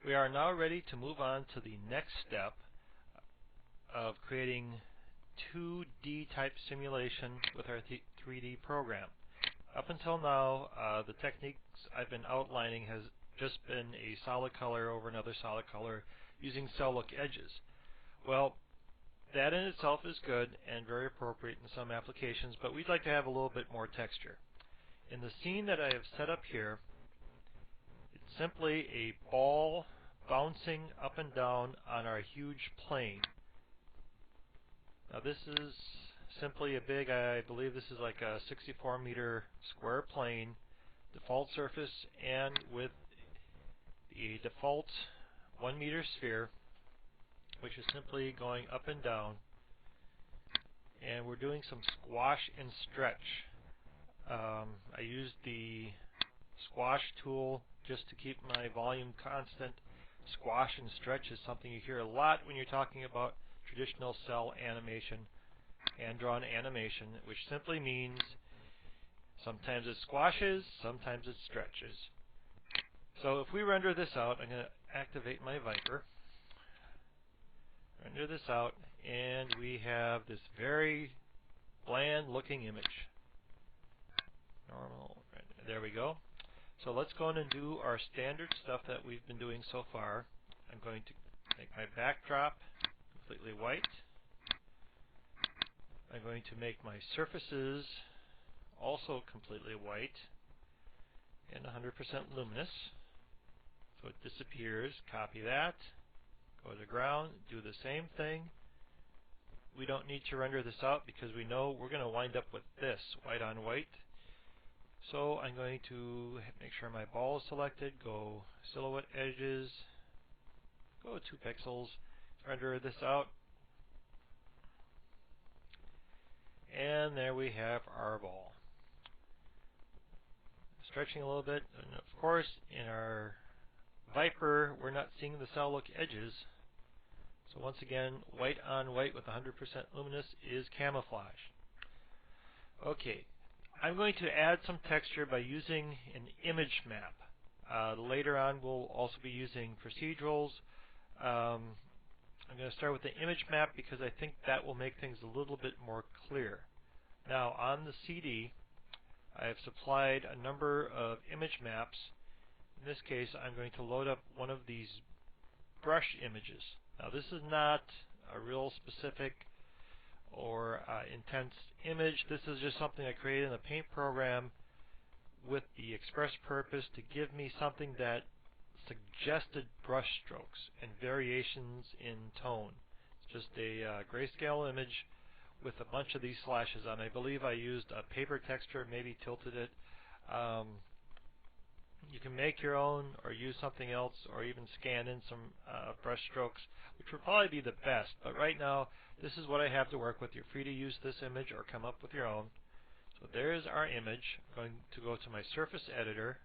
We are now ready to move on to the next step of creating 2D type simulation with our 3D program. Up until now, the techniques I've been outlining has just been a solid color over another solid color using cell look edges. Well, that in itself is good and very appropriate in some applications, but we'd like to have a little bit more texture. In the scene that I have set up here, it's simply a ball bouncing up and down on our huge plane. Now this is simply a big, I believe this is like a 64 meter square plane, default surface, and with the default 1 meter sphere, which is simply going up and down. And we're doing some squash and stretch. I used the squash tool just to keep my volume constant. Squash and stretch is something you hear a lot when you're talking about traditional cell animation, hand-drawn animation, which simply means sometimes it squashes, sometimes it stretches. So if we render this out, I'm going to activate my Viper, render this out, and we have this very bland looking image. Normal, there we go. So let's go in and do our standard stuff that we've been doing so far. I'm going to make my backdrop completely white. I'm going to make my surfaces also completely white and 100% luminous. So it disappears. Copy that. Go to ground. Do the same thing. We don't need to render this out because we know we're going to wind up with this, white on white. So I'm going to make sure my ball is selected, go silhouette edges, go 2 pixels, render this out, and there we have our ball. Stretching a little bit, and of course in our Viper we're not seeing the cell look edges, so once again white on white with 100% luminous is camouflage. Okay. I'm going to add some texture by using an image map. Later on we'll also be using procedurals. I'm going to start with the image map because I think that will make things a little bit more clear. Now on the CD I have supplied a number of image maps. In this case I'm going to load up one of these brush images. Now this is not a real specific or intense image. This is just something I created in the Paint program with the express purpose to give me something that suggested brush strokes and variations in tone. It's just a grayscale image with a bunch of these slashes on. I believe I used a paper texture, maybe tilted it. You can make your own or use something else or even scan in some brush strokes, which would probably be the best. But right now, this is what I have to work with. You're free to use this image or come up with your own. So there's our image. I'm going to go to my surface editor,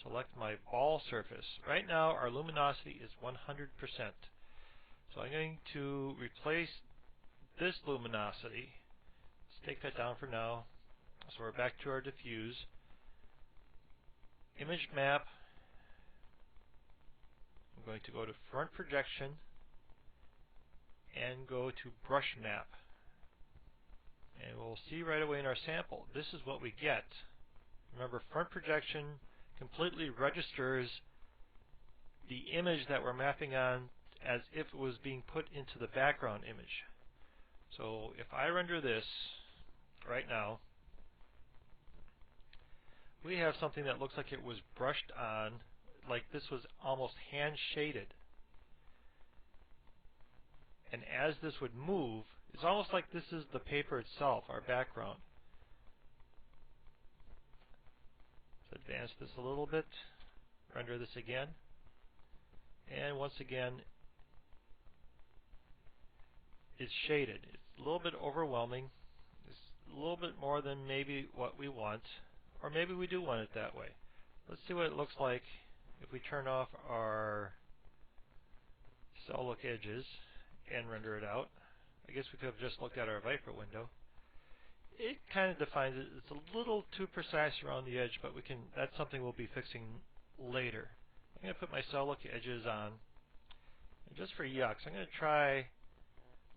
select my ball surface. Right now, our luminosity is 100%. So I'm going to replace this luminosity. Let's take that down for now. So we're back to our diffuse. Image map, I'm going to go to front projection and go to brush map. And we'll see right away in our sample, this is what we get. Remember, front projection completely registers the image that we're mapping on as if it was being put into the background image. So if I render this right now, we have something that looks like it was brushed on, like this was almost hand shaded. And as this would move, it's almost like this is the paper itself, our background. Let's advance this a little bit, render this again, and once again it's shaded. It's a little bit overwhelming. It's a little bit more than maybe what we want. Or maybe we do want it that way. Let's see what it looks like if we turn off our cell look edges and render it out. I guess we could have just looked at our Viper window. It kind of defines it. It's a little too precise around the edge, but that's something we'll be fixing later. I'm going to put my cell look edges on. And just for yucks, I'm going to try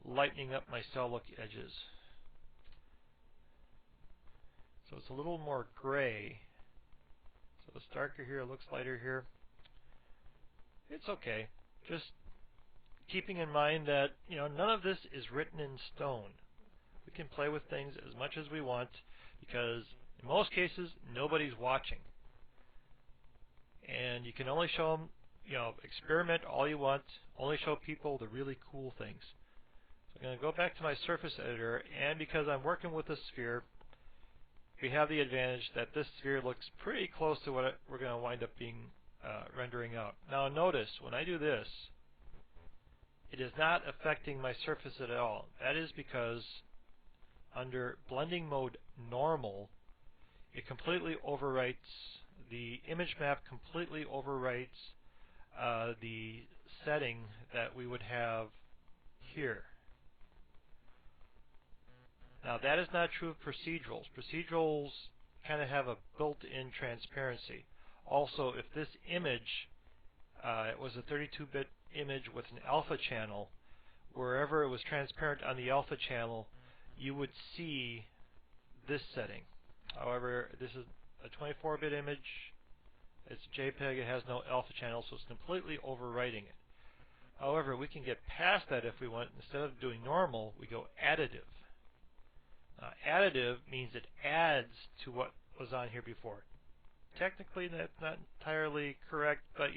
lightening up my cell look edges. So it's a little more gray. So it's darker here, it looks lighter here. It's okay. Just keeping in mind that, none of this is written in stone. We can play with things as much as we want because in most cases nobody's watching. And you can only show them, experiment all you want, only show people the really cool things. So I'm going to go back to my surface editor, and because I'm working with a sphere, we have the advantage that this sphere looks pretty close to what we're going to wind up being rendering out. Now notice, when I do this, it is not affecting my surface at all. That is because under blending mode normal, it completely overwrites, the image map completely overwrites the setting that we would have here. Now that is not true of procedurals. Procedurals kind of have a built-in transparency. Also, if this image it was a 32-bit image with an alpha channel, wherever it was transparent on the alpha channel, you would see this setting. However, this is a 24-bit image. It's JPEG. It has no alpha channel, so it's completely overwriting it. However, we can get past that if we want. Instead of doing normal, we go additive. Additive means it adds to what was on here before. Technically, that's not entirely correct, but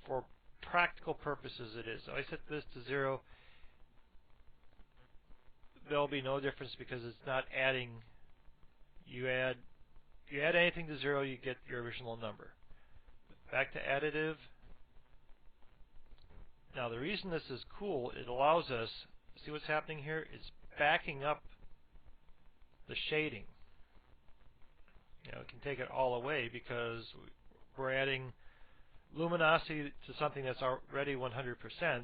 for practical purposes, it is. So I set this to 0. There'll be no difference because it's not adding. You add anything to 0, you get your original number. Back to additive. Now the reason this is cool, it allows us, see what's happening here? It's backing up the shading. It can take it all away because we're adding luminosity to something that's already 100%,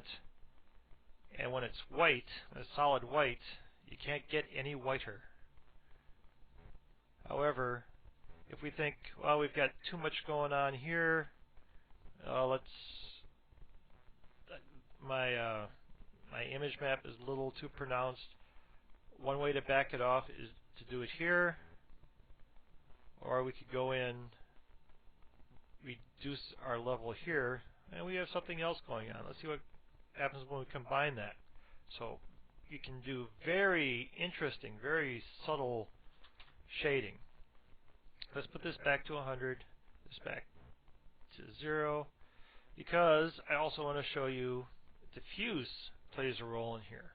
and when it's white, when it's solid white, you can't get any whiter. However, if we think, well, we've got too much going on here, my image map is a little too pronounced. One way to back it off is to do it here, or we could go in, reduce our level here, and we have something else going on. Let's see what happens when we combine that. So you can do very interesting, very subtle shading. Let's put this back to 100, this back to 0, because I also want to show you diffuse plays a role in here.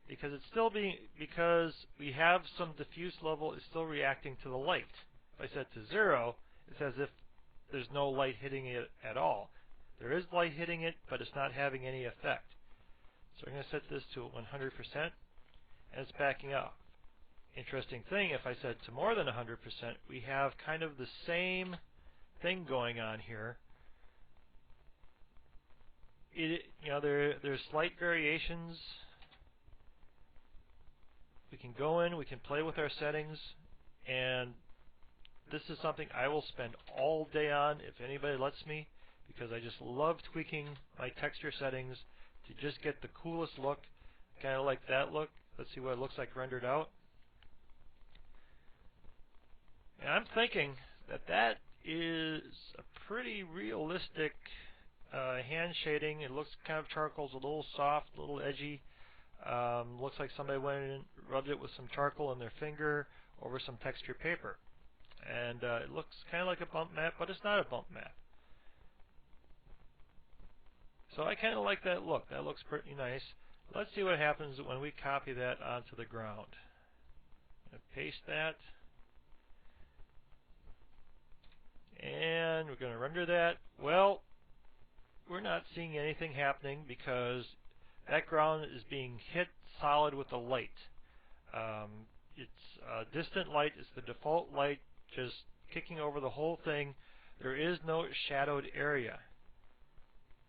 Because because we have some diffuse level, it's still reacting to the light. If I set to 0, it's as if there's no light hitting it at all. There is light hitting it, but it's not having any effect. So I'm going to set this to 100%, and it's backing up. Interesting thing, if I set to more than 100%, we have kind of the same thing going on here. There's slight variations. We can go in, we can play with our settings, and this is something I will spend all day on if anybody lets me, because I just love tweaking my texture settings to just get the coolest look, kind of like that look. Let's see what it looks like rendered out. And I'm thinking that that is a pretty realistic hand shading. It looks kind of charcoal's a little soft, a little edgy. Looks like somebody went in and rubbed it with some charcoal in their finger over some texture paper. And it looks kind of like a bump map, but it's not a bump map. So I kind of like that look. That looks pretty nice. Let's see what happens when we copy that onto the ground. I'm going to paste that. And we're going to render that. Well, we're not seeing anything happening because that ground is being hit solid with the light. It's distant light. It's the default light just kicking over the whole thing. There is no shadowed area.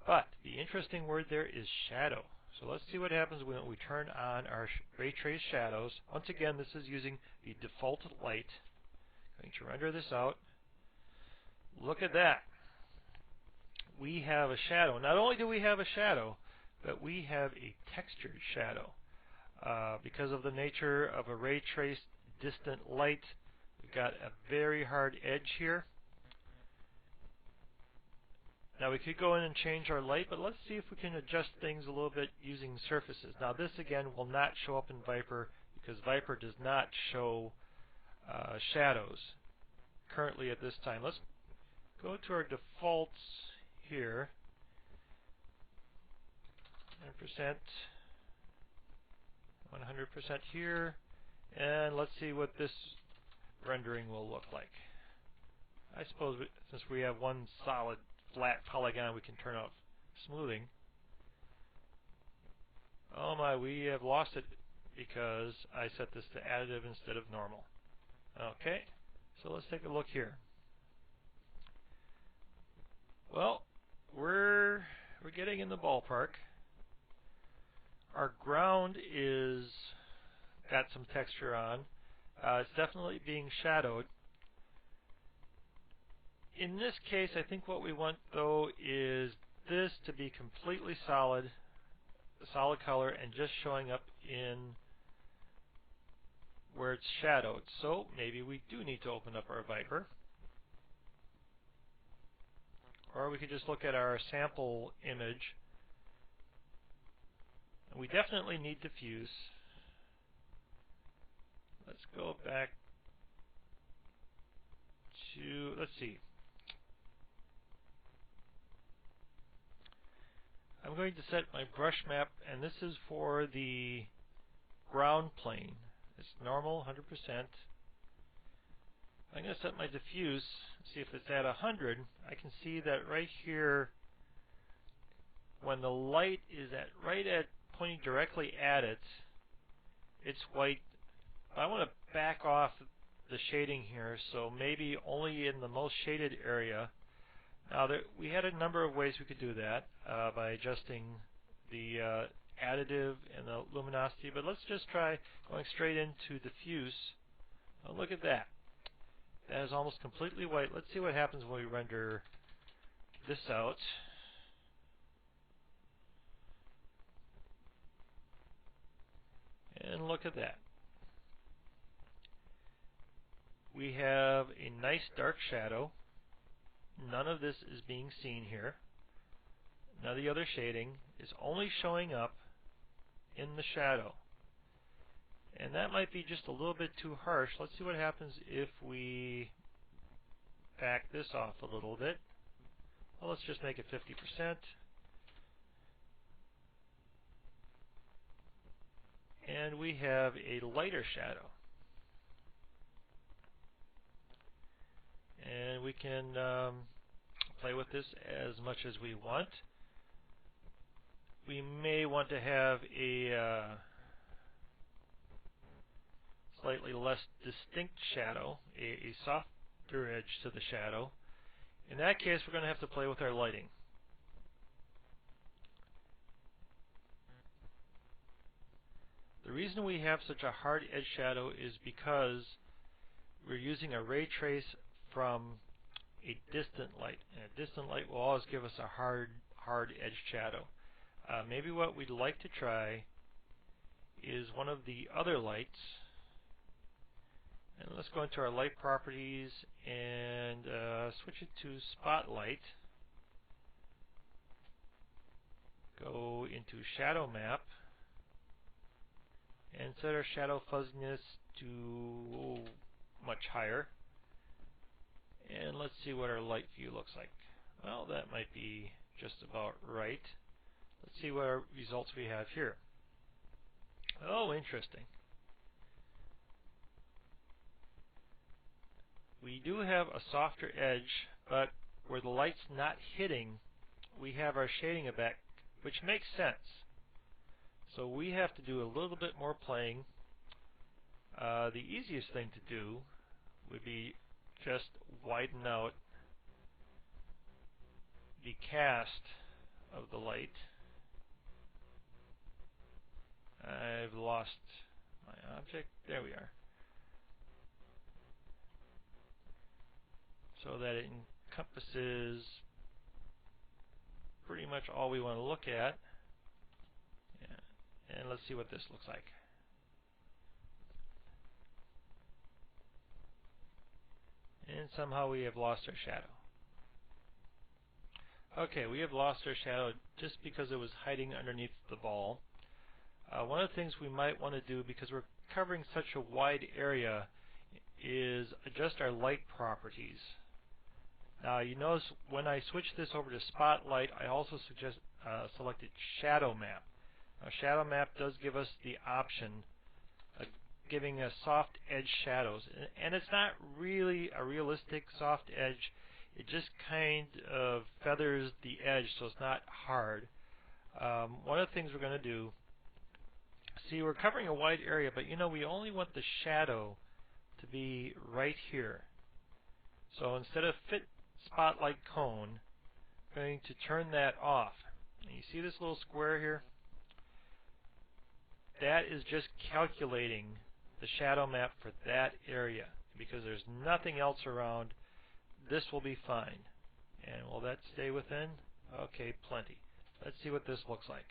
But the interesting word there is shadow. So let's see what happens when we turn on our ray trace shadows. Once again, this is using the default light. I'm going to render this out. Look at that. we have a shadow. Not only do we have a shadow, but we have a textured shadow. Because of the nature of a ray traced distant light, we've got a very hard edge here. Now we could go in and change our light, but let's see if we can adjust things a little bit using surfaces. Now this again will not show up in Viper because Viper does not show shadows currently at this time. Let's go to our defaults here. 100%, 100% here, and let's see what this rendering will look like. I suppose since we have one solid flat polygon, we can turn off smoothing. Oh my, we have lost it because I set this to additive instead of normal. Okay, so let's take a look here. Well, we're getting in the ballpark. Our ground is got some texture on. It's definitely being shadowed. In this case, I think what we want though is this to be completely solid, a solid color, and just showing up in where it's shadowed. So maybe we do need to open up our Viper. Or we could just look at our sample image. We definitely need diffuse. Let's go back to, let's see. I'm going to set my brush map, and this is for the ground plane. It's normal, 100%. I'm going to set my diffuse, see if it's at 100. I can see that right here, when the light is right at pointing directly at it, it's white. I want to back off the shading here, so maybe only in the most shaded area. Now, we had a number of ways we could do that by adjusting the additive and the luminosity, but let's just try going straight into diffuse. Now, look at that. That is almost completely white. Let's see what happens when we render this out. And look at that. We have a nice dark shadow. None of this is being seen here. None of the other shading is only showing up in the shadow. And that might be just a little bit too harsh. Let's see what happens if we back this off a little bit. Well, let's just make it 50%. And we have a lighter shadow. And we can play with this as much as we want. We may want to have a slightly less distinct shadow, a softer edge to the shadow. In that case, we're going to have to play with our lighting. The reason we have such a hard edge shadow is because we're using a ray trace from a distant light. And a distant light will always give us a hard edge shadow. Maybe what we'd like to try is one of the other lights. And let's go into our light properties and switch it to spotlight. Go into shadow map and set our shadow fuzziness to much higher. And let's see what our light view looks like. Well, that might be just about right. Let's see what our results we have here. Oh, interesting. We do have a softer edge, but where the light's not hitting, we have our shading effect, which makes sense. So we have to do a little bit more playing. The easiest thing to do would be just widen out the cast of the light. I've lost my object. There we are. So that it encompasses much all we want to look at. And let's see what this looks like. And somehow we have lost our shadow. Okay, we have lost our shadow just because it was hiding underneath the ball. One of the things we might want to do, because we're covering such a wide area, is adjust our light properties. Now you notice when I switch this over to Spotlight, I also selected Shadow Map. Now Shadow Map does give us the option of giving us soft edge shadows, and it's not really a realistic soft edge. It just kind of feathers the edge, so it's not hard. One of the things we're going to do, see, we're covering a wide area, but you know we only want the shadow to be right here. So instead of Fit Spotlight Cone, I'm going to turn that off. And you see this little square here? That is just calculating the shadow map for that area. Because there's nothing else around, this will be fine. And will that stay within? Okay, plenty. Let's see what this looks like.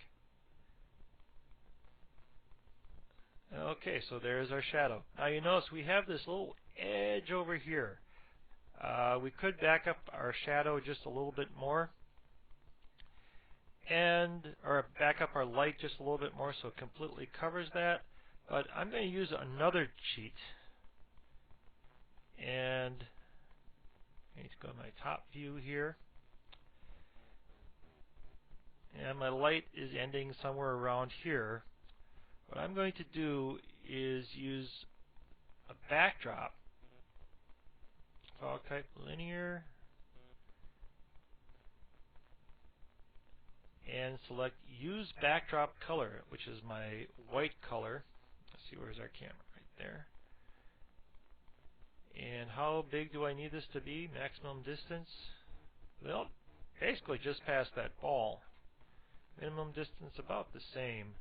Okay, so there's our shadow. Now you notice we have this little edge over here. We could back up our shadow just a little bit more, or back up our light just a little bit more so it completely covers that. But I'm going to use another cheat, and I need to go to my top view here, and my light is ending somewhere around here. What I'm going to do is use a backdrop, fog type linear, and select use backdrop color, which is my white color. Let's see, where's our camera? Right there. And how big do I need this to be? Maximum distance? Well, basically just past that ball. Minimum distance about the same.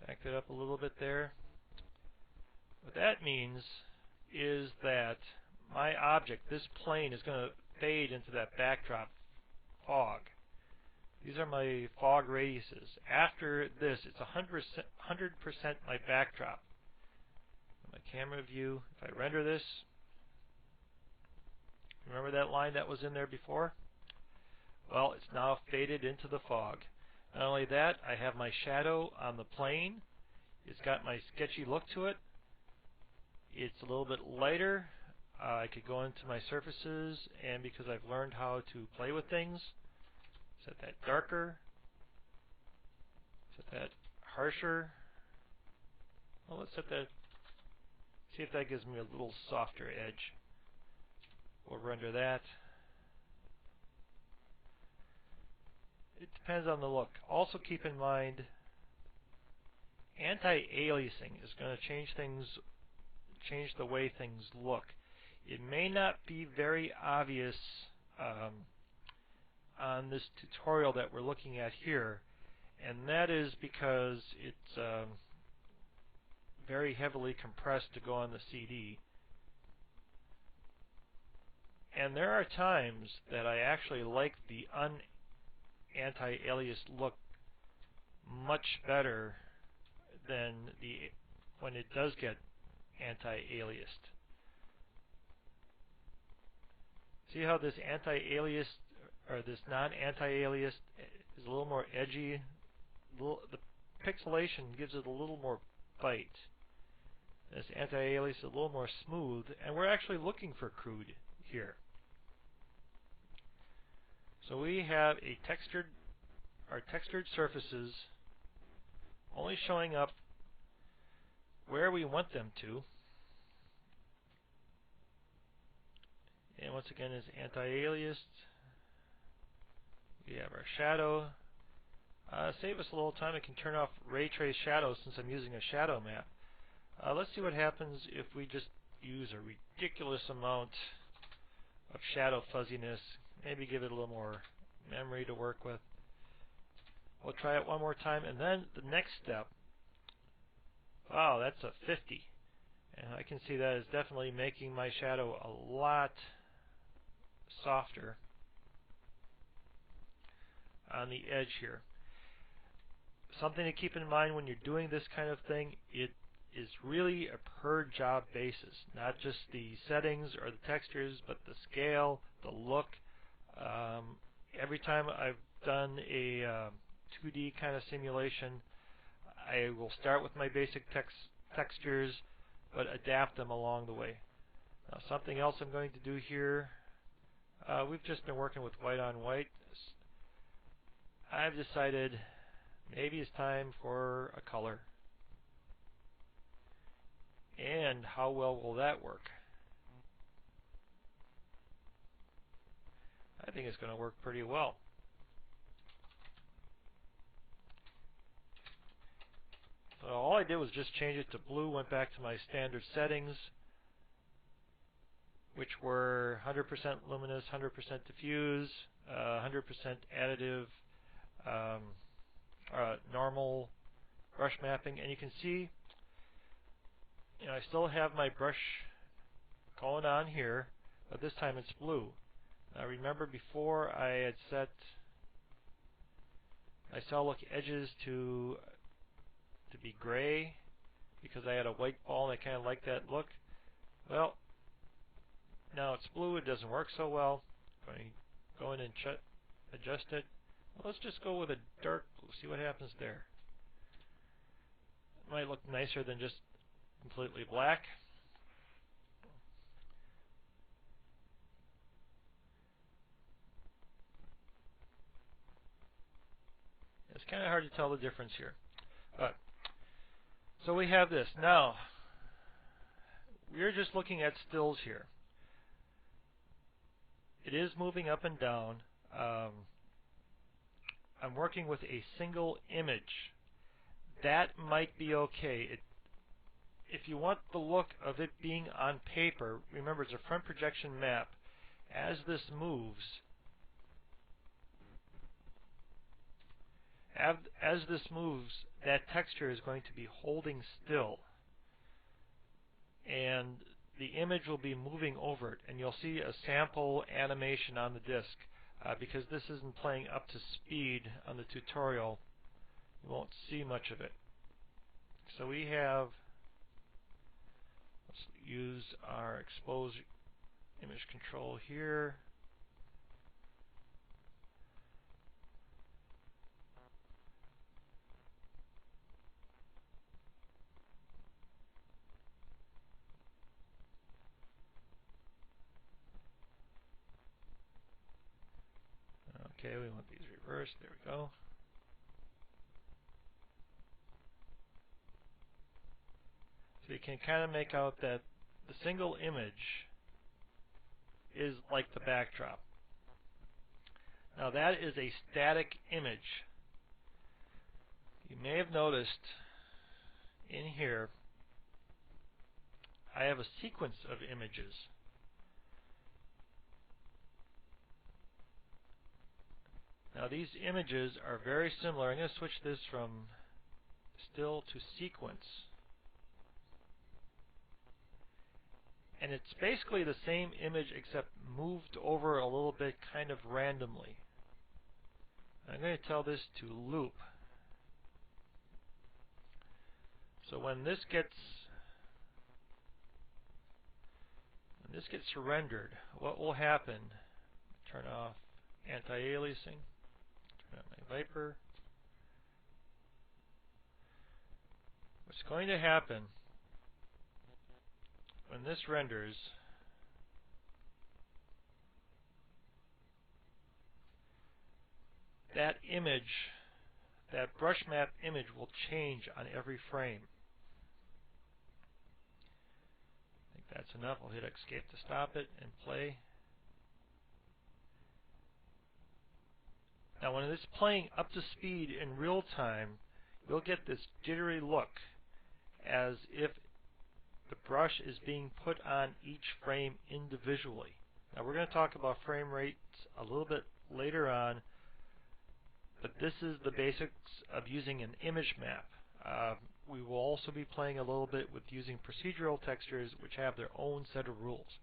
Back it up a little bit there. What that means is that my object, this plane, is going to fade into that backdrop fog. These are my fog radiuses. After this, it's 100% my backdrop. My camera view, if I render this, remember that line that was in there before? Well, it's now faded into the fog. Not only that, I have my shadow on the plane. It's got my sketchy look to it. It's a little bit lighter. I could go into my surfaces, and because I've learned how to play with things, set that darker, set that harsher. Well, let's set that, see if that gives me a little softer edge. We'll render that. It depends on the look. Also keep in mind, anti-aliasing is going to change the way things look. It may not be very obvious on this tutorial that we're looking at here, and that is because it's very heavily compressed to go on the CD. And there are times that I actually like the anti-aliased look much better than when it does get anti-aliased. See how this anti-aliased, or this non-anti-aliased, is a little more edgy? The pixelation gives it a little more bite. This anti-aliased is a little more smooth, and we're actually looking for crude here. So we have our textured surfaces only showing up where we want them to. And once again, is anti-aliased. We have our shadow. Save us a little time. I can turn off ray trace shadows since I'm using a shadow map. Let's see what happens if we just use a ridiculous amount of shadow fuzziness. Maybe give it a little more memory to work with. We'll try it one more time, and then the next step. Wow, that's a 50. And I can see that is definitely making my shadow a lot softer on the edge here. Something to keep in mind when you're doing this kind of thing, it is really a per job basis, not just the settings or the textures, but the scale, the look. Every time I've done a 2D kind of simulation, I will start with my basic textures, but adapt them along the way. Now, something else I'm going to do here, we've just been working with white on white. I've decided maybe it's time for a color. And how well will that work? I think it's going to work pretty well. So all I did was just change it to blue, went back to my standard settings, which were 100% luminous, 100% diffuse, 100% additive, normal brush mapping. And you can see, I still have my brush going on here, but this time it's blue. Now remember, before I had set my solid edges to be gray because I had a white ball and I kind of like that look. Well, now it's blue. It doesn't work so well. I'm going to go in and adjust it. Well, let's just go with a dark blue. See what happens there. It might look nicer than just completely black. It's kind of hard to tell the difference here. But so we have this. Now, we're just looking at stills here. It is moving up and down. I'm working with a single image. That might be okay. If you want the look of it being on paper, remember it's a front projection map. As this moves, that texture is going to be holding still. And the image will be moving over it. And you'll see a sample animation on the disk. Because this isn't playing up to speed on the tutorial, you won't see much of it. So we have, let's use our expose image control here. Okay, we want these reversed. There we go. So you can kind of make out that the single image is like the backdrop. Now that is a static image. You may have noticed in here I have a sequence of images. Now these images are very similar. I'm going to switch this from still to sequence. And it's basically the same image except moved over a little bit kind of randomly. I'm going to tell this to loop. So when this gets rendered, what will happen? Turn off anti-aliasing. Turn on my Viper. What's going to happen when this renders, that image, that brush map image will change on every frame. I think that's enough. I'll hit escape to stop it and play. Now when it's playing up to speed in real time, you'll get this jittery look as if the brush is being put on each frame individually. Now we're going to talk about frame rates a little bit later on, but this is the basics of using an image map. We will also be playing a little bit with using procedural textures, which have their own set of rules.